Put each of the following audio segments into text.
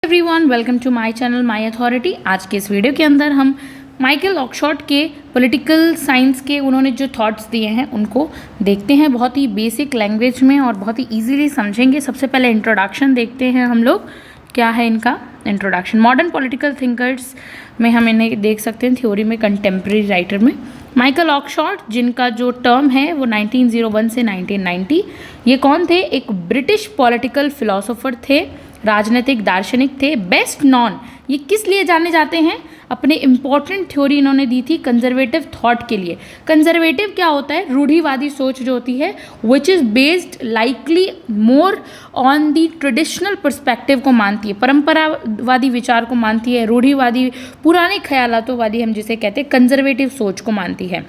Everyone, welcome to my channel my authority. आज के इस वीडियो के अंदर हम माइकल ऑक्सफोर्ड के पॉलिटिकल साइंस के उन्होंने जो थॉट्स दिए हैं उनको देखते हैं बहुत ही बेसिक लैंग्वेज में और बहुत ही इजीली समझेंगे। सबसे पहले इंट्रोडक्शन देखते हैं हम लोग, क्या है इनका इंट्रोडक्शन। मॉडर्न पॉलिटिकल थिंकर्स में हम इन्हें देख सकते हैं थ्योरी में, कंटेम्प्रेरी राइटर में। माइकल ऑक्सफोर्ड जिनका जो टर्म है वो 1901 से 1990, ये कौन थे? एक ब्रिटिश पॉलिटिकल फिलोसोफर थे, राजनीतिक दार्शनिक थे। बेस्ट नॉन ये किस लिए जाने जाते हैं? अपने इम्पॉर्टेंट थ्योरी इन्होंने दी थी कंजर्वेटिव थॉट के लिए। कंजर्वेटिव क्या होता है? रूढ़िवादी सोच जो होती है, which is based likely more on the traditional perspective को मानती है, परंपरावादी विचार को मानती है, रूढ़िवादी पुराने ख्यालातों वाली हम जिसे कहते हैं कंजर्वेटिव सोच को मानती है।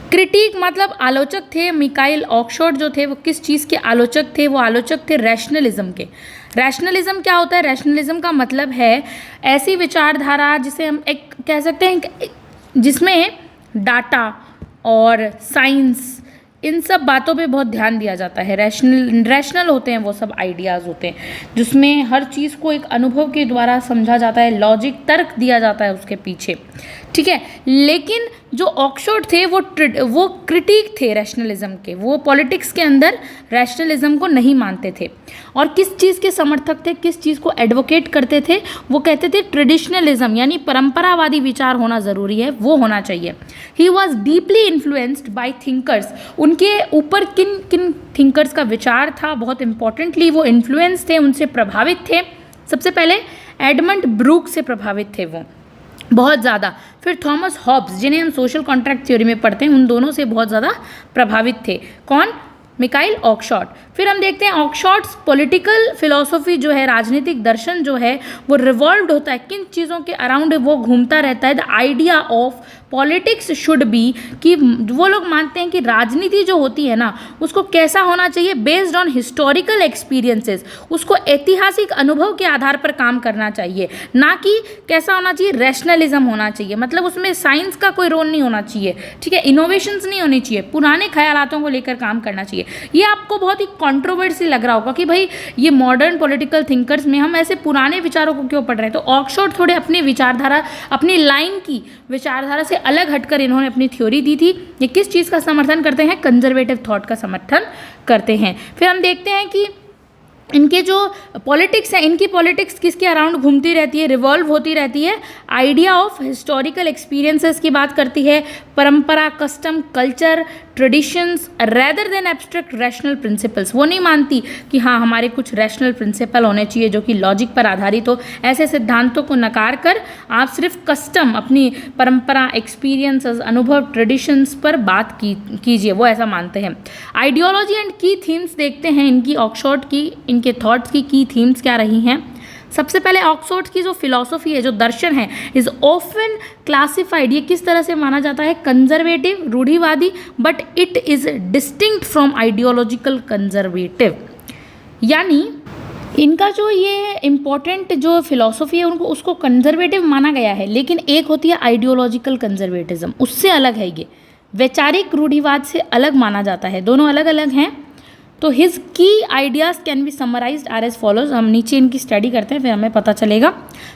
क्रिटिक मतलब आलोचक थे। मिकाइल ऑक्सफोर्ड जो थे वो किस चीज़ के आलोचक थे? वो आलोचक थे रैशनलिज्म के। रैशनलिज्म क्या होता है? रैशनलिज्म का मतलब है ऐसी विचारधारा जिसे हम एक कह सकते हैं जिसमें डाटा और साइंस इन सब बातों पे बहुत ध्यान दिया जाता है। रैशनल होते हैं वो सब आइडियाज़ होते हैं जिसमें हर चीज़ को एक अनुभव के द्वारा समझा जाता है, लॉजिक तर्क दिया जाता है उसके पीछे, ठीक है। लेकिन जो ऑक्सफोर्ड थे वो क्रिटिक थे रैशनलिज्म के। वो पॉलिटिक्स के अंदर रैशनलिज्म को नहीं मानते थे और किस चीज़ के समर्थक थे, किस चीज़ को एडवोकेट करते थे? वो कहते थे ट्रेडिशनलिज्म यानी परंपरावादी विचार होना ज़रूरी है, वो होना चाहिए। He was deeply influenced by thinkers. उनके ऊपर किन किन थिंकर्स का विचार था? बहुत इंपॉर्टेंटली वो इन्फ्लुएंस थे, उनसे प्रभावित थे। सबसे पहले एडमंड ब्रूक से प्रभावित थे वो बहुत ज़्यादा। फिर थॉमस हॉब्स जिन्हें हम सोशल कॉन्ट्रैक्ट थ्योरी में पढ़ते हैं, उन दोनों से बहुत ज़्यादा प्रभावित थे। कौन? मिकाइल ऑक्सफोर्ड। फिर हम देखते हैं ऑक्सफोर्ड्स पॉलिटिकल फिलॉसफी जो है, राजनीतिक दर्शन जो है वो रिवॉल्व्ड होता है किन चीज़ों के अराउंड? वो घूमता रहता है the idea of politics should be, कि वो लोग मानते हैं कि राजनीति जो होती है ना उसको कैसा होना चाहिए? बेस्ड ऑन हिस्टोरिकल एक्सपीरियंसेस, उसको ऐतिहासिक अनुभव के आधार पर काम करना चाहिए, ना कि कैसा होना चाहिए? रैशनलिज्म होना चाहिए। मतलब उसमें साइंस का कोई रोल नहीं होना चाहिए, ठीक है, इनोवेशंस नहीं होनी चाहिए, पुराने ख्यालातों को लेकर काम करना चाहिए। ये आपको बहुत ही कॉन्ट्रोवर्सी लग रहा होगा कि भाई ये मॉडर्न पॉलिटिकल थिंकर्स में हम ऐसे पुराने विचारों को क्यों पढ़ रहे हैं? तो ऑक्सफोर्ड थोड़े अपनी विचारधारा, अपनी लाइन की विचारधारा से अलग हटकर इन्होंने अपनी थ्योरी दी थी। ये किस चीज़ का समर्थन करते हैं? कंजर्वेटिव थॉट का समर्थन करते हैं। फिर हम देखते हैं कि इनके जो पॉलिटिक्स है, इनकी पॉलिटिक्स किसके अराउंड घूमती रहती है, रिवॉल्व होती रहती है? आइडिया ऑफ हिस्टोरिकल एक्सपीरियंसेस की बात करती है, परंपरा, custom, culture, traditions rather than abstract rational principles. वो नहीं मानती कि हाँ हमारे कुछ रैशनल प्रिंसिपल होने चाहिए जो कि लॉजिक पर आधारित हो। ऐसे सिद्धांतों को नकार कर आप सिर्फ कस्टम, अपनी परंपरा, एक्सपीरियंसेस, अनुभव, ट्रेडिशंस पर बात कीजिए, वो ऐसा मानते हैं। आइडियोलॉजी एंड की थीम्स देखते हैं इनकी, ऑक्सफोर्ड की, इनके थॉट्स की थीम्स क्या रही हैं। सबसे पहले ऑक्सफोर्ड की जो फिलॉसफी है, जो दर्शन है, इज ऑफन क्लासिफाइड, ये किस तरह से माना जाता है? कंजर्वेटिव, रूढ़िवादी, but it is distinct from ideological conservative. यानी इनका जो ये इम्पॉर्टेंट जो फिलॉसफी है उनको उसको कंजर्वेटिव माना गया है, लेकिन एक होती है आइडियोलॉजिकल कंजर्वेटिज्म, उससे अलग है ये। वैचारिक रूढ़िवाद से अलग माना जाता है, दोनों अलग अलग हैं। तो हिज की ideas can be summarized are as follows. हम नीचे इनकी स्टडी करते हैं फिर हमें पता चलेगा।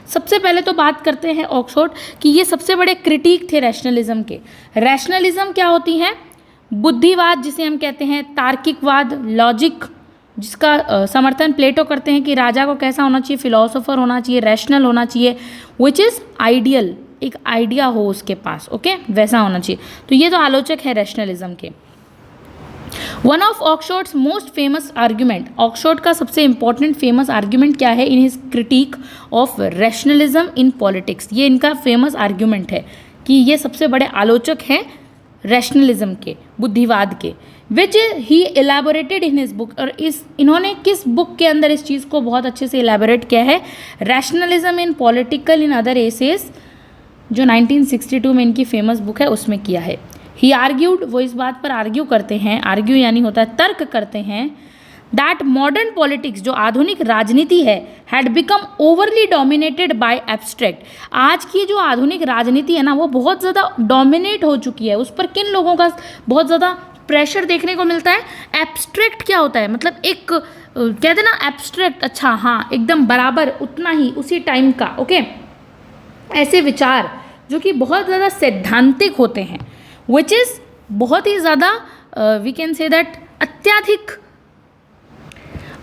सबसे पहले तो बात करते हैं ऑक्सफोर्ड कि ये सबसे बड़े क्रिटिक थे रैशनलिज्म के। रैशनलिज्म क्या होती है? बुद्धिवाद जिसे हम कहते हैं, तार्किकवाद, लॉजिक, जिसका समर्थन प्लेटो करते हैं कि राजा को कैसा होना चाहिए? फिलोसोफर होना चाहिए, रैशनल होना चाहिए, विच इज़ आइडियल, एक आइडिया हो उसके पास, ओके, वैसा होना चाहिए। तो ये तो आलोचक है रैशनलिज्म के। One of Oxford's most famous argument, Oxford का सबसे इंपॉर्टेंट फेमस आर्ग्यूमेंट क्या है? In his critique of rationalism in politics. ये इनका फेमस आर्ग्यूमेंट है कि ये सबसे बड़े आलोचक हैं रैशनलिज्म के, बुद्धिवाद के, विच ही एलैबोरेटेड इन हिज बुक। और इन्होंने किस बुक के अंदर इस चीज़ को बहुत अच्छे से एलैबोरेट किया है? Rationalism in political in other essays, जो 1962 में इनकी फेमस बुक है उसमें किया है। ही आर्ग्यूड, वो इस बात पर आर्ग्यू करते हैं, आर्ग्यू यानी होता है तर्क करते हैं, दैट मॉडर्न पॉलिटिक्स, जो आधुनिक राजनीति है, had become overly dominated by abstract. आज की जो आधुनिक राजनीति है ना वो बहुत ज़्यादा डोमिनेट हो चुकी है। उस पर किन लोगों का बहुत ज़्यादा प्रेशर देखने को मिलता है? एब्स्ट्रैक्ट क्या होता है? मतलब एक कहते हैं ना एब्स्ट्रैक्ट, अच्छा हाँ एकदम बराबर उतना ही उसी टाइम का, ओके, ऐसे विचार जो कि बहुत ज़्यादा सैद्धांतिक होते हैं, विच इज़ बहुत ही ज़्यादा वी कैन से दैट अत्यधिक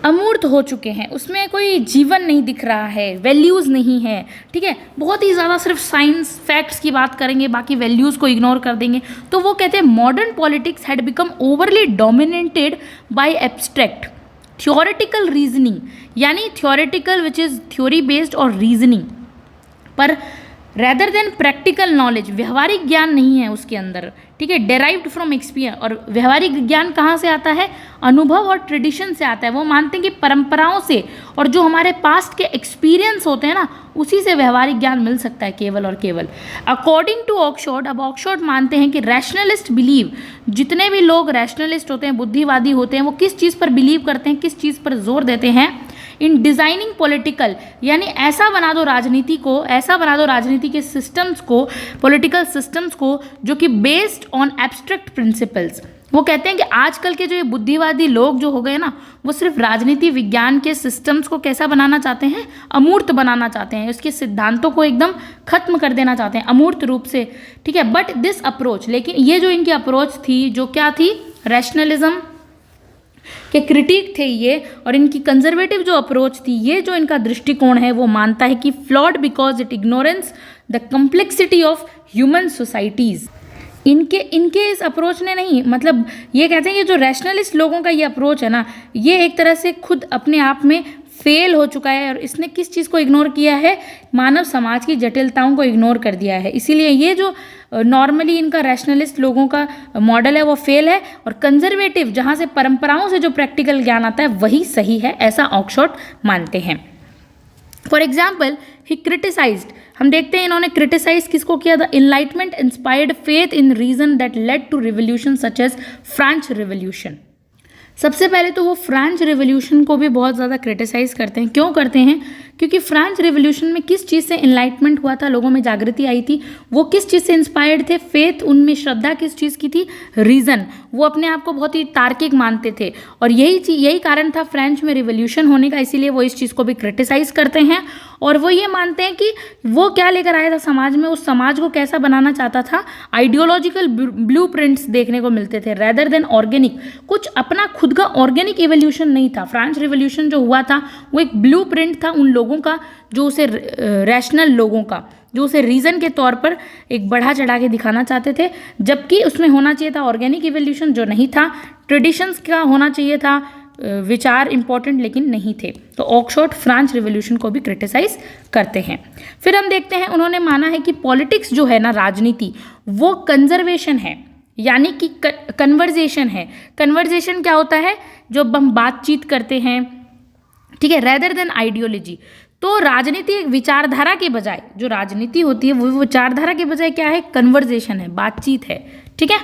अमूर्त हो चुके हैं, उसमें कोई जीवन नहीं दिख रहा है, वैल्यूज़ नहीं है, ठीक है, बहुत ही ज़्यादा सिर्फ साइंस फैक्ट्स की बात करेंगे, बाकी वैल्यूज़ को इग्नोर कर देंगे। तो वो कहते हैं modern politics had become overly dominated by abstract theoretical reasoning, यानी theoretical which is theory based और रीजनिंग, पर रेदर देन प्रैक्टिकल नॉलेज, व्यवहारिक ज्ञान नहीं है उसके अंदर, ठीक है, डेराइव्ड फ्रॉम एक्सपीरियंस। और व्यवहारिक ज्ञान कहाँ से आता है? अनुभव और ट्रेडिशन से आता है। वो मानते हैं कि परंपराओं से और जो हमारे पास्ट के एक्सपीरियंस होते हैं ना, उसी से व्यवहारिक ज्ञान मिल सकता है केवल और केवल। अकॉर्डिंग टू ऑक्सफोर्ड, अब ऑक्सफोर्ड मानते हैं कि रैशनलिस्ट बिलीव, जितने भी लोग रैशनलिस्ट होते हैं, बुद्धिवादी होते हैं, वो किस चीज़ पर बिलीव करते हैं, किस चीज़ पर जोर देते हैं? इन डिज़ाइनिंग पॉलिटिकल, यानी ऐसा बना दो राजनीति को, ऐसा बना दो राजनीति के सिस्टम्स को, पॉलिटिकल सिस्टम्स को, जो कि बेस्ड ऑन एब्स्ट्रैक्ट प्रिंसिपल्स। वो कहते हैं कि आजकल के जो ये बुद्धिवादी लोग जो हो गए ना, वो सिर्फ राजनीति विज्ञान के सिस्टम्स को कैसा बनाना चाहते हैं? अमूर्त बनाना चाहते हैं, उसके सिद्धांतों को एकदम खत्म कर देना चाहते हैं अमूर्त रूप से, ठीक है। बट दिस अप्रोच, लेकिन ये जो इनकी अप्रोच थी, जो क्या थी? रैशनलिज्म के क्रिटिक थे ये, और इनकी कंजर्वेटिव जो अप्रोच थी, ये जो इनका दृष्टिकोण है, वो मानता है कि flawed because it ignorance the complexity of human societies. इनके इस अप्रोच ने नहीं, मतलब ये कहते हैं कि जो रैशनलिस्ट लोगों का ये अप्रोच है ना, ये एक तरह से खुद अपने आप में फेल हो चुका है, और इसने किस चीज़ को इग्नोर किया है? मानव समाज की जटिलताओं को इग्नोर कर दिया है। इसीलिए ये जो नॉर्मली इनका रैशनलिस्ट लोगों का मॉडल है वो फेल है, और कंजर्वेटिव, जहाँ से परंपराओं से जो प्रैक्टिकल ज्ञान आता है, वही सही है, ऐसा ऑक्सफोर्ड मानते हैं। फॉर एग्जाम्पल ही क्रिटिसाइज्ड, हम देखते हैं इन्होंने क्रिटिसाइज किसको किया? The enlightenment inspired faith in reason that led to revolution such as French revolution. सबसे पहले तो वो फ्रेंच रिवोल्यूशन को भी बहुत ज़्यादा क्रिटिसाइज़ करते हैं। क्यों करते हैं? क्योंकि फ्रेंच रिवोल्यूशन में किस चीज़ से इनलाइटमेंट हुआ था, लोगों में जागृति आई थी, वो किस चीज़ से इंस्पायर्ड थे? फेथ, उनमें श्रद्धा किस चीज़ की थी? रीज़न। वो अपने आप को बहुत ही तार्किक मानते थे, और यही कारण था फ्रेंच में रिवोल्यूशन होने का, इसीलिए वो इस चीज़ को भी क्रिटिसाइज़ करते हैं। और वो ये मानते हैं कि वो क्या लेकर आया था समाज में, उस समाज को कैसा बनाना चाहता था? आइडियोलॉजिकल ब्लूप्रिंट्स देखने को मिलते थे रेदर देन ऑर्गेनिक। कुछ अपना खुद का ऑर्गेनिक इवोल्यूशन नहीं था। फ्रेंच रिवोल्यूशन जो हुआ था वो एक ब्लूप्रिंट था उन लोगों का, जो उसे रैशनल लोगों का, जो उसे रीज़न के तौर पर एक बढ़ा चढ़ा के दिखाना चाहते थे, जबकि उसमें होना चाहिए था ऑर्गेनिक इवोल्यूशन, जो नहीं था। ट्रेडिशंस का होना चाहिए था, विचार इंपॉर्टेंट लेकिन नहीं थे। तो ऑक्सफोर्ड फ्रेंच रिवोल्यूशन को भी क्रिटिसाइज करते हैं। फिर हम देखते हैं, उन्होंने माना है कि पॉलिटिक्स जो है ना, राजनीति, वो कंजर्वेशन है, यानी कि कन्वर्जेशन है। कन्वर्जेशन क्या होता है? जब हम बातचीत करते हैं, ठीक है, रेदर देन आइडियोलॉजी। तो राजनीति एक विचारधारा के बजाय, जो राजनीति होती है वो विचारधारा के बजाय क्या है? कन्वर्जेशन है, बातचीत है, ठीक है।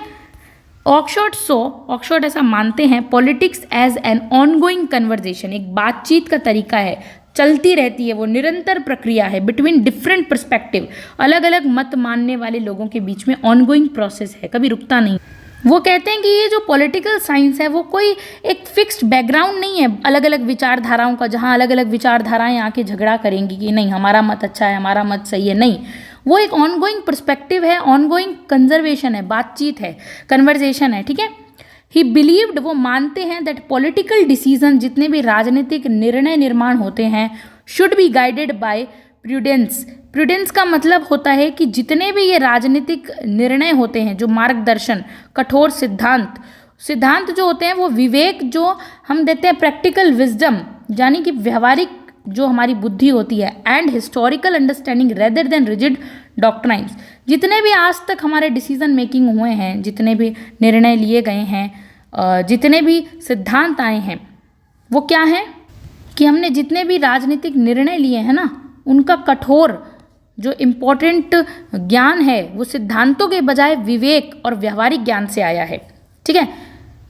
ऑक्सफोर्ड ऐसा मानते हैं, politics as an ongoing conversation, एक बातचीत का तरीका है, चलती रहती है, वो निरंतर प्रक्रिया है, बिटवीन डिफरेंट पर्सपेक्टिव, अलग अलग मत मानने वाले लोगों के बीच में ऑनगोइंग प्रोसेस है, कभी रुकता नहीं। वो कहते हैं कि ये जो पॉलिटिकल साइंस है वो कोई एक फिक्स्ड बैकग्राउंड नहीं है अलग अलग विचारधाराओं का, जहाँ अलग अलग विचारधाराएं आके झगड़ा करेंगी कि नहीं हमारा मत अच्छा है, हमारा मत सही है। नहीं, वो एक ऑनगोइंग पर्सपेक्टिव है, ऑनगोइंग कंजर्वेशन है, बातचीत है, कन्वर्जेशन है, ठीक है। ही बिलीव्ड, वो मानते हैं दैट पॉलिटिकल डिसीजन, जितने भी राजनीतिक निर्णय निर्माण होते हैं, should be guided by prudence. Prudence का मतलब होता है कि जितने भी ये राजनीतिक निर्णय होते हैं, जो मार्गदर्शन, कठोर सिद्धांत जो होते हैं, वो विवेक जो हम देते हैं, प्रैक्टिकल विजडम, यानी कि व्यवहारिक जो हमारी बुद्धि होती है, and historical understanding rather than rigid doctrines. जितने भी आज तक हमारे डिसीजन मेकिंग हुए हैं, जितने भी निर्णय लिए गए हैं, जितने भी सिद्धांत आए हैं, वो क्या है कि हमने जितने भी राजनीतिक निर्णय लिए हैं ना, उनका कठोर जो इम्पोर्टेंट ज्ञान है वो सिद्धांतों के बजाय विवेक और व्यवहारिक ज्ञान से आया है, ठीक है,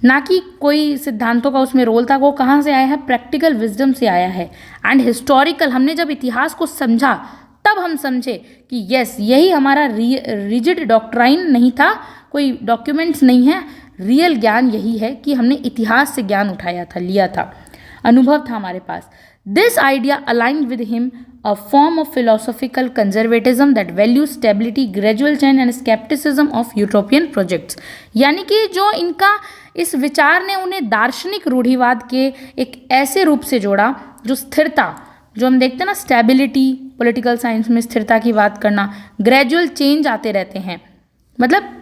ना कि कोई सिद्धांतों का उसमें रोल था। वो कहाँ से आया है? प्रैक्टिकल विजडम से आया है। एंड हिस्टोरिकल, हमने जब इतिहास को समझा तब हम समझे कि यस, यही हमारा रिजिड डॉक्ट्राइन नहीं था, कोई डॉक्यूमेंट्स नहीं है, रियल ज्ञान यही है कि हमने इतिहास से ज्ञान उठाया था, लिया था। अनुभव था हमारे पास। This idea aligned with him a form of philosophical conservatism that value stability, gradual change and scepticism of European projects. यानी कि जो इनका इस विचार ने उन्हें दार्शनिक रूढ़िवाद के एक ऐसे रूप से जोड़ा जो स्थिरता, जो हम देखते हैं ना स्टेबिलिटी, पॉलिटिकल साइंस में स्थिरता की बात करना, ग्रेजुअल चेंज आते रहते हैं, मतलब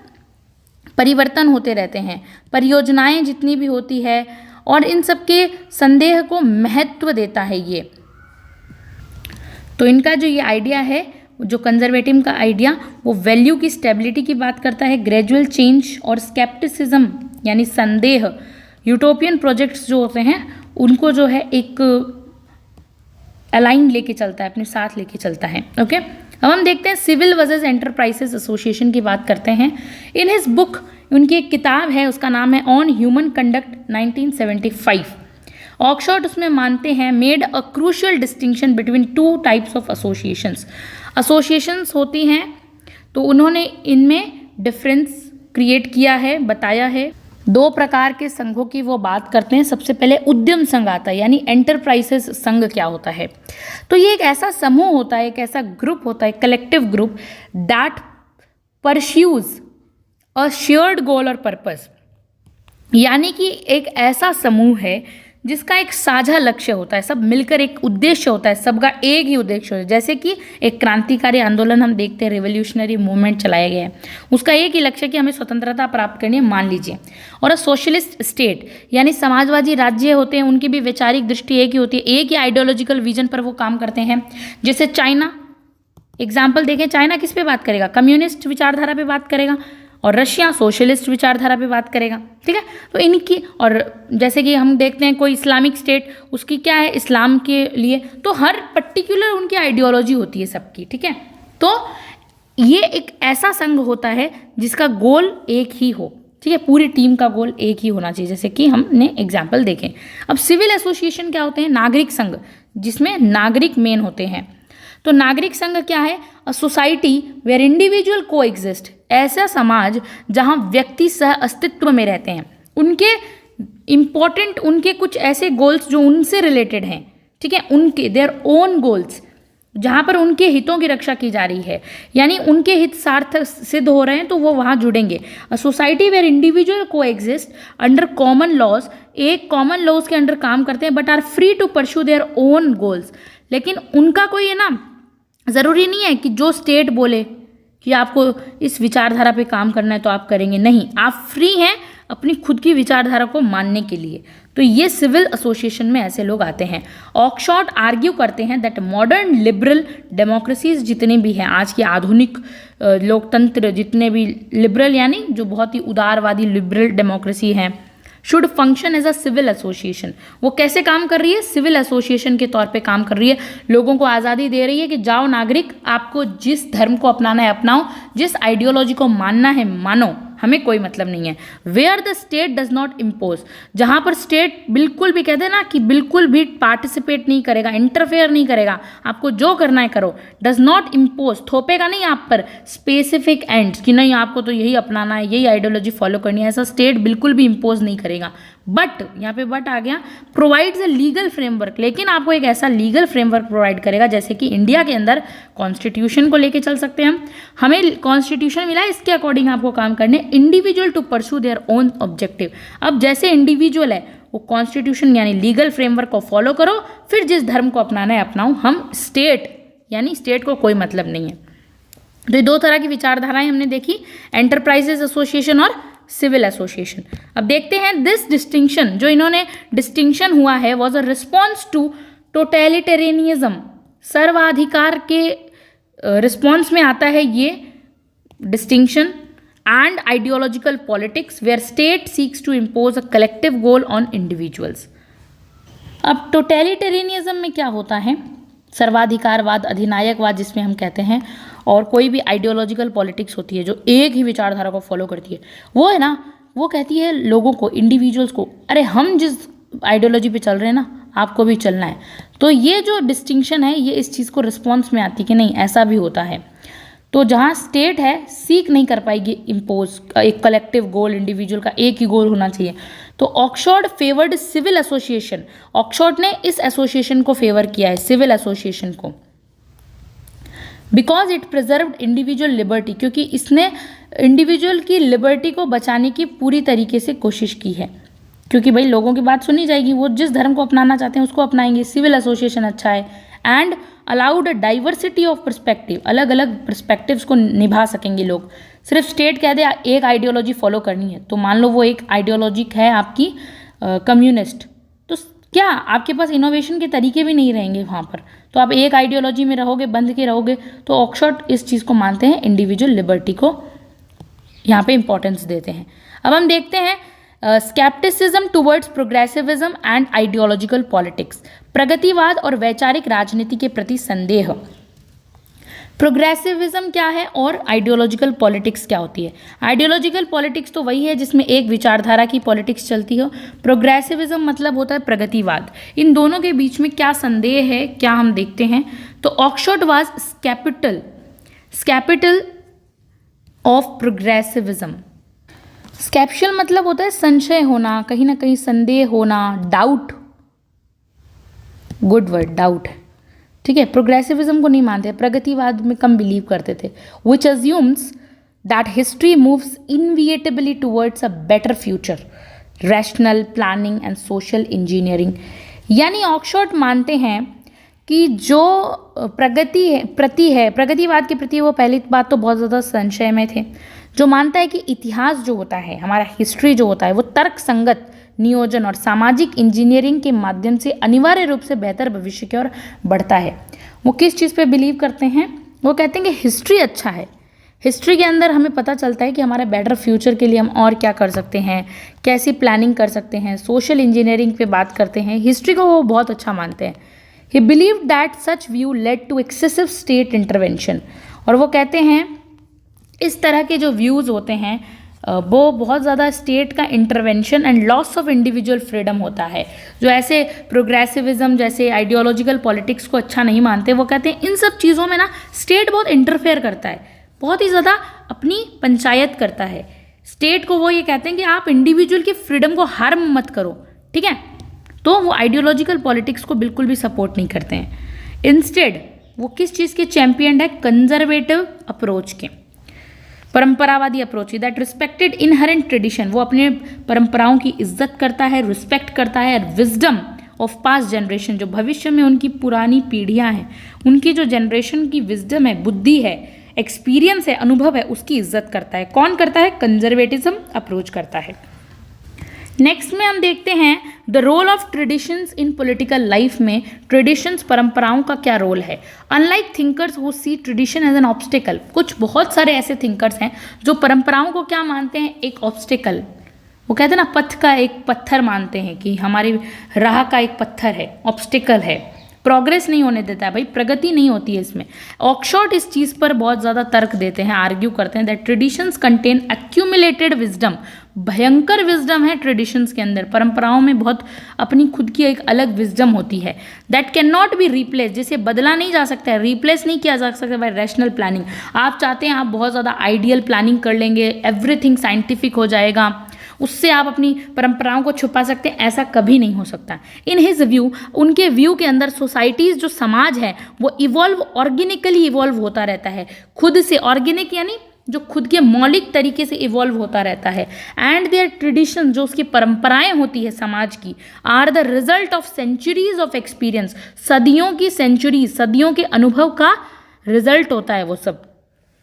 परिवर्तन होते रहते हैं, परियोजनाएं जितनी भी होती है, और इन सब के संदेह को महत्व देता है ये। तो इनका जो ये आइडिया है, जो कंजर्वेटिव का आइडिया, वो वैल्यू की स्टेबिलिटी की बात करता है, ग्रेजुअल चेंज और स्केप्टिसिज्म यानी संदेह, यूटोपियन प्रोजेक्ट्स जो होते हैं उनको जो है एक अलाइन लेके चलता है, अपने साथ लेके चलता है। ओके, अब हम देखते हैं सिविल वर्सेस एंटरप्राइजेस एसोसिएशन की बात करते हैं। इन हिज बुक, उनकी एक किताब है, उसका नाम है ऑन ह्यूमन कंडक्ट 1975। ऑक्सफोर्ड उसमें मानते हैं made a crucial distinction between two types of associations होती हैं, तो उन्होंने इनमें डिफरेंस क्रिएट किया है, बताया है। दो प्रकार के संघों की वो बात करते हैं। सबसे पहले उद्यम संघ आता है, यानी एंटरप्राइजेस संघ क्या होता है, तो ये एक ऐसा समूह होता है, एक ऐसा ग्रुप होता है, collective group that pursues a shared गोल और पर्पस। यानी कि एक ऐसा समूह है जिसका एक साझा लक्ष्य होता है, सब मिलकर एक उद्देश्य होता है, सबका एक ही उद्देश्य होता है। जैसे कि एक क्रांतिकारी आंदोलन हम देखते हैं, रिवोल्यूशनरी मूवमेंट चलाया गया है, उसका एक ही लक्ष्य है कि हमें स्वतंत्रता प्राप्त करनी है, मान लीजिए। और सोशलिस्ट स्टेट यानी समाजवादी राज्य होते हैं, उनकी भी वैचारिक दृष्टि एक ही होती है, एक ही आइडियोलॉजिकल विजन पर वो काम करते हैं। जैसे चाइना, एग्जाम्पल देखें, चाइना किस पे बात करेगा, कम्युनिस्ट विचारधारा पे बात करेगा, और रशिया सोशलिस्ट विचारधारा पे बात करेगा। ठीक है, तो इनकी, और जैसे कि हम देखते हैं कोई इस्लामिक स्टेट, उसकी क्या है, इस्लाम के लिए, तो हर पर्टिकुलर उनकी आइडियोलॉजी होती है सबकी। ठीक है, तो ये एक ऐसा संघ होता है जिसका गोल एक ही हो। ठीक है, पूरी टीम का गोल एक ही होना चाहिए, जैसे कि हमने एग्जाम्पल देखें। अब सिविल एसोसिएशन क्या होते हैं, नागरिक संघ, जिसमें नागरिक मेन होते हैं। तो नागरिक संघ क्या है, अ सोसाइटी वेयर इंडिविजुअल को एग्जिस्ट, ऐसा समाज जहां व्यक्ति सह अस्तित्व में रहते हैं, उनके इंपॉर्टेंट, उनके कुछ ऐसे गोल्स जो उनसे रिलेटेड हैं। ठीक है, उनके देयर ओन गोल्स, जहां पर उनके हितों की रक्षा की जा रही है, यानी उनके हित सार्थक सिद्ध हो रहे हैं, तो वो वहां जुड़ेंगे। A society where individual coexist under common laws, एक कॉमन लॉज के अंडर काम करते हैं, but are free to pursue their own goals. लेकिन उनका कोई है ना, ज़रूरी नहीं है कि जो स्टेट बोले कि आपको इस विचारधारा पे काम करना है तो आप करेंगे, नहीं, आप फ्री हैं अपनी खुद की विचारधारा को मानने के लिए। तो ये सिविल एसोसिएशन में ऐसे लोग आते हैं। ऑक्सफोर्ड आर्ग्यू करते हैं दैट मॉडर्न लिबरल डेमोक्रेसीज जितने भी हैं, आज की आधुनिक लोकतंत्र जितने भी लिबरल, यानी जो बहुत ही उदारवादी लिबरल डेमोक्रेसी है, should function as a civil association. वो कैसे काम कर रही है, सिविल एसोसिएशन के तौर पे काम कर रही है, लोगों को आज़ादी दे रही है कि जाओ नागरिक, आपको जिस धर्म को अपनाना है अपनाओ, जिस आइडियोलॉजी को मानना है मानो, हमें कोई मतलब नहीं है। Where the state does not impose, जहाँ पर स्टेट बिल्कुल भी कहते हैं ना कि बिल्कुल भी पार्टिसिपेट नहीं करेगा, इंटरफेयर नहीं करेगा, आपको जो करना है करो, डज नॉट इम्पोज, थोपेगा नहीं आप पर स्पेसिफिक एंड्स कि नहीं आपको तो यही अपनाना है, यही आइडियोलॉजी फॉलो करनी है, ऐसा स्टेट बिल्कुल भी इम्पोज नहीं करेगा। बट यहाँ पे बट आ गया, प्रोवाइड्स अ लीगल फ्रेमवर्क, लेकिन आपको एक ऐसा लीगल फ्रेमवर्क प्रोवाइड करेगा, जैसे कि इंडिया के अंदर कॉन्स्टिट्यूशन को लेके चल सकते हैं हम, हमें कॉन्स्टिट्यूशन मिला है, इसके अकॉर्डिंग आपको काम करने, individual to pursue their own objective. अब जैसे इंडिविजुअल है वो कॉन्स्टिट्यूशन यानी लीगल फ्रेमवर्क को फॉलो करो, फिर जिस धर्म को अपनाना है अपनाओ, हम स्टेट यानी स्टेट को कोई मतलब नहीं है। तो ये दो तरह की विचारधाराएं हमने देखी, एंटरप्राइजेस एसोसिएशन और सिविल एसोसिएशन। अब देखते हैं दिस डिस्टिंक्शन, जो इन्होंने डिस्टिंक्शन हुआ है, was a response to totalitarianism, सर्वाधिकार के रिस्पॉन्स में आता है ये distinction, and ideological politics where state seeks to impose a collective goal on individuals. अब टोटलिटेरियनिज्म में क्या होता है, सर्वाधिकारवाद, अधिनायकवाद जिसमें हम कहते हैं, और कोई भी आइडियोलॉजिकल पॉलिटिक्स होती है जो एक ही विचारधारा को फॉलो करती है, वो है ना, वो कहती है लोगों को, इंडिविजुअल्स को, अरे हम जिस आइडियोलॉजी पे चल रहे हैं ना, आपको भी चलना है। तो ये जो डिस्टिंक्शन है, ये इस चीज़ को रिस्पॉन्स में आती है कि नहीं ऐसा भी होता है। तो जहाँ स्टेट है सीक नहीं कर पाएगी इम्पोज एक कलेक्टिव गोल, इंडिविजुअल का एक ही गोल होना चाहिए। तो Oxford favoured civil association, Oxford ने इस एसोसिएशन को फेवर किया है, सिविल एसोसिएशन को, because it preserved individual liberty, क्योंकि इसने इंडिविजुअल की लिबर्टी को बचाने की पूरी तरीके से कोशिश की है, क्योंकि भाई लोगों की बात सुनी जाएगी, वो जिस धर्म को अपनाना चाहते हैं उसको अपनाएंगे, सिविल एसोसिएशन अच्छा है, and allowed a diversity of perspective, अलग अलग पर्सपेक्टिव्स को निभा सकेंगे लोग। सिर्फ स्टेट कह दे एक आइडियोलॉजी फॉलो करनी है, तो मान लो वो एक आइडियोलॉजी है आपकी कम्युनिस्ट, तो क्या आपके पास इनोवेशन के तरीके भी नहीं रहेंगे वहाँ पर, तो आप एक आइडियोलॉजी में रहोगे, बंध के रहोगे। तो ऑक्सफोर्ड इस चीज़ को मानते हैं, इंडिविजुअल लिबर्टी को यहाँ पे इंपॉर्टेंस देते हैं। अब हम देखते हैं scepticism towards progressivism and ideological politics, प्रगतिवाद और वैचारिक राजनीति के प्रति संदेह। प्रोग्रेसिविज्म क्या है और आइडियोलॉजिकल पॉलिटिक्स क्या होती है? आइडियोलॉजिकल पॉलिटिक्स तो वही है जिसमें एक विचारधारा की पॉलिटिक्स चलती हो, प्रोग्रेसिविज्म मतलब होता है प्रगतिवाद। इन दोनों के बीच में क्या संदेह है, क्या हम देखते हैं। तो ऑक्सफोर्ड वाज कैपिटल ऑफ प्रोग्रेसिविज्म। स्केप्शल मतलब होता है संशय होना, कहीं ना कहीं संदेह होना, डाउट, गुड वर्ड डाउट, ठीक है। प्रोग्रेसिविज्म को नहीं मानते, प्रगतिवाद में कम बिलीव करते थे। Which assumes that history moves inevitably towards a better future, rational planning and social engineering. यानी ऑक्सफोर्ड मानते हैं कि जो प्रगतिवाद के प्रति वो पहली बात तो बहुत ज़्यादा संशय में थे, जो मानता है कि इतिहास जो होता है, हमारा हिस्ट्री जो होता है, वो तर्क संगत नियोजन और सामाजिक इंजीनियरिंग के माध्यम से अनिवार्य रूप से बेहतर भविष्य की ओर बढ़ता है। वो किस चीज़ पे बिलीव करते हैं? वो कहते हैं कि हिस्ट्री अच्छा है, हिस्ट्री के अंदर हमें पता चलता है कि हमारे बेटर फ्यूचर के लिए हम और क्या कर सकते हैं, कैसी प्लानिंग कर सकते हैं, सोशल इंजीनियरिंग पे बात करते हैं, हिस्ट्री को वो बहुत अच्छा मानते हैं। He believe that such view led to excessive state intervention, और वो कहते हैं इस तरह के जो व्यूज़ होते हैं वो बहुत ज़्यादा स्टेट का intervention and loss of individual freedom होता है। जो ऐसे प्रोग्रेसिविज्म जैसे आइडियोलॉजिकल पॉलिटिक्स को अच्छा नहीं मानते, वो कहते हैं इन सब चीज़ों में ना स्टेट बहुत इंटरफेयर करता है, बहुत ही ज़्यादा अपनी पंचायत करता है स्टेट को। वो ये कहते हैं कि आप इंडिविजुअल की फ्रीडम को हार्म मत करो, ठीक है। तो वो आइडियोलॉजिकल पॉलिटिक्स को बिल्कुल भी सपोर्ट नहीं करते हैं। इंस्टेड वो किस चीज़ के चैंपियन है? कंजर्वेटिव अप्रोच के, परंपरावादी approach, that respected inherent tradition, वो अपने परंपराओं की इज्जत करता है, रिस्पेक्ट करता है। विजडम ऑफ पास्ट जनरेशन, जो भविष्य में उनकी पुरानी पीढ़ियां हैं, उनकी जो जनरेशन की विजडम है, बुद्धि है, एक्सपीरियंस है, अनुभव है, उसकी इज्जत करता है। कौन करता है? कंजर्वेटिज्म अप्रोच करता है। नेक्स्ट में हम देखते हैं the role of traditions in political life में ट्रेडिशंस, परंपराओं का क्या रोल है। Unlike thinkers who see tradition as an obstacle, कुछ बहुत सारे ऐसे थिंकर्स हैं जो परंपराओं को क्या मानते हैं? एक ऑब्स्टिकल, वो कहते हैं ना पथ का एक पत्थर मानते हैं कि हमारी राह का एक पत्थर है, ऑब्स्टिकल है, प्रोग्रेस नहीं होने देता है, भाई प्रगति नहीं होती है इसमें। ऑक्सफोर्ड इस चीज़ पर बहुत ज़्यादा तर्क देते हैं, आर्ग्यू करते हैं that traditions contain accumulated wisdom, भयंकर विजडम है ट्रेडिशंस के अंदर, परंपराओं में बहुत अपनी खुद की एक अलग विजडम होती है। That can not be replace, जिसे बदला नहीं जा सकता है, रिप्लेस नहीं किया जा सकता बाय रैशनल प्लानिंग। आप चाहते हैं आप बहुत ज़्यादा आइडियल प्लानिंग कर लेंगे, एवरीथिंग साइंटिफिक हो जाएगा, उससे आप अपनी परंपराओं को छुपा सकते हैं, ऐसा कभी नहीं हो सकता। इन हिज व्यू, उनके व्यू के अंदर सोसाइटीज़, जो समाज है, वो इवॉल्व, ऑर्गेनिकली इवॉल्व होता रहता है, खुद से, ऑर्गेनिक यानी जो खुद के मौलिक तरीके से इवॉल्व होता रहता है। एंड देयर ट्रेडिशन, जो उसकी परंपराएं होती है समाज की, are the result of centuries of experience, सदियों की सेंचुरीज, सदियों के अनुभव का रिजल्ट होता है वो सब,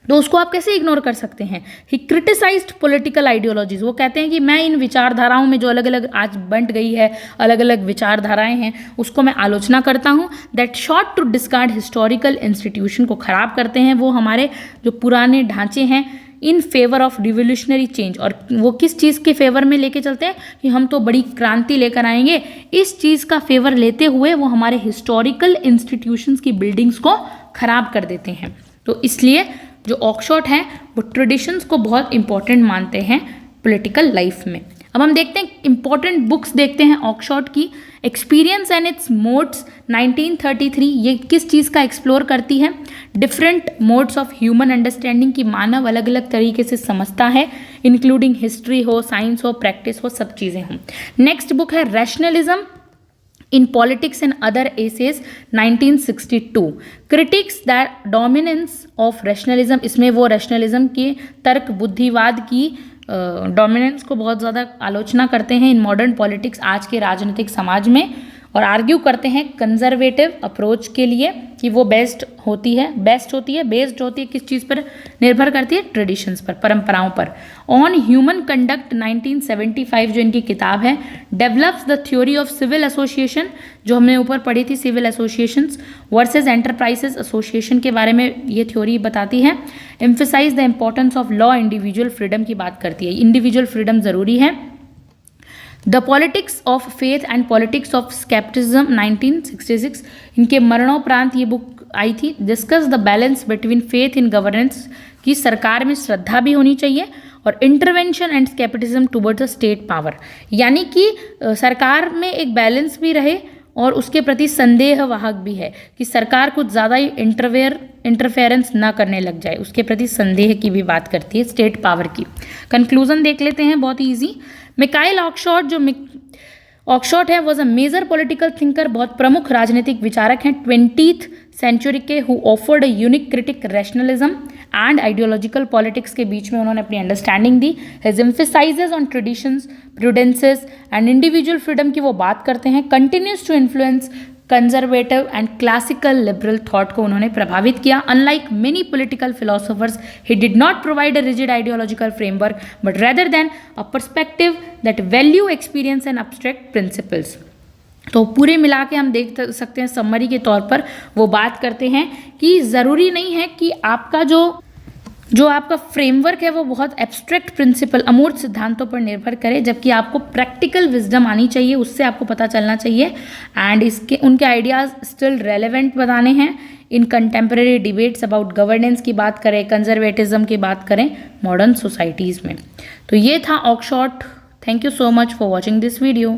तो उसको आप कैसे इग्नोर कर सकते हैं। ही क्रिटिसाइज्ड पॉलिटिकल आइडियोलॉजीज, वो कहते हैं कि मैं इन विचारधाराओं में जो अलग अलग आज बंट गई है, अलग अलग विचारधाराएं हैं, उसको मैं आलोचना करता हूँ। That sought to discard historical institution, को ख़राब करते हैं वो हमारे जो पुराने ढांचे हैं, in favour of revolutionary change, और वो किस चीज़ के फेवर में लेके चलते हैं कि हम तो बड़ी क्रांति लेकर आएंगे, इस चीज़ का फेवर लेते हुए वो हमारे हिस्टोरिकल इंस्टीट्यूशंस की बिल्डिंग्स को ख़राब कर देते हैं। तो इसलिए जो ऑक्सफोर्ड है वो ट्रेडिशंस को बहुत इंपॉर्टेंट मानते हैं पॉलिटिकल लाइफ में। अब हम देखते हैं इंपॉर्टेंट बुक्स देखते हैं ऑक्सफोर्ड की। एक्सपीरियंस एंड इट्स मोड्स 1933, ये किस चीज़ का एक्सप्लोर करती है? Different modes of human understanding, की मानव अलग अलग तरीके से समझता है, इंक्लूडिंग हिस्ट्री हो, साइंस हो, प्रैक्टिस हो, सब चीज़ें हों। नेक्स्ट बुक है rationalism in politics and other essays 1962, critics the dominance of rationalism. इसमें वो रैशनलिज्म के तर्क बुद्धिवाद की डोमिनेंस को बहुत ज़्यादा आलोचना करते हैं इन मॉडर्न पॉलिटिक्स, आज के राजनीतिक समाज में, और आर्ग्यू करते हैं कंजर्वेटिव अप्रोच के लिए कि वो बेस्ट होती है बेस्ड होती है किस चीज़ पर निर्भर करती है? ट्रेडिशंस पर, परंपराओं पर। ऑन ह्यूमन कंडक्ट 1975 जो इनकी किताब है, develops the theory of civil association, जो हमने ऊपर पढ़ी थी, civil associations versus enterprises association के बारे में ये थ्योरी बताती है। Emphasize the importance of law, individual freedom की बात करती है, इंडिविजुअल फ्रीडम ज़रूरी है। The politics of faith and politics of scepticism 1966, इनके मरणोपरांत ये बुक आई थी। Discuss the balance between faith in governance, की सरकार में श्रद्धा भी होनी चाहिए, और intervention and scepticism towards the state power, यानी कि सरकार में एक बैलेंस भी रहे और उसके प्रति संदेह वाहक भी है कि सरकार कुछ ज़्यादा ही इंटरफेरेंस ना करने लग जाए, उसके प्रति संदेह की भी बात करती है, स्टेट पावर की। कंक्लूजन देख लेते हैं, बहुत ईजी। मिकाइल ऑक्सफोर्ड, जो ऑक्सफोर्ड है, was a major political thinker, बहुत प्रमुख राजनीतिक विचारक हैं 20th सेंचुरी के, who offered a unique critique rationalism and ideological politics के बीच में उन्होंने अपनी अंडरस्टैंडिंग दी। His emphasizes on traditions, prudences and individual freedom की वो बात करते हैं। Continues to influence conservative and classical liberal thought को उन्होंने प्रभावित किया। Unlike many political philosophers, he did not provide a rigid ideological framework but rather than a perspective that value experience and abstract principles. तो पूरे मिला के हम देख सकते हैं, समरी के तौर पर वो बात करते हैं कि ज़रूरी नहीं है कि आपका जो आपका फ्रेमवर्क है वो बहुत एब्स्ट्रैक्ट प्रिंसिपल, अमूर्त सिद्धांतों पर निर्भर करे, जबकि आपको प्रैक्टिकल विजडम आनी चाहिए, उससे आपको पता चलना चाहिए। एंड इसके उनके आइडियाज़ स्टिल रेलेवेंट बताने हैं इन कंटेम्प्रेरी डिबेट्स अबाउट गवर्नेंस की बात करें, कंजर्वेटिज्म की बात करें मॉडर्न सोसाइटीज़ में। तो ये था Oxford. Thank you so much for watching this video.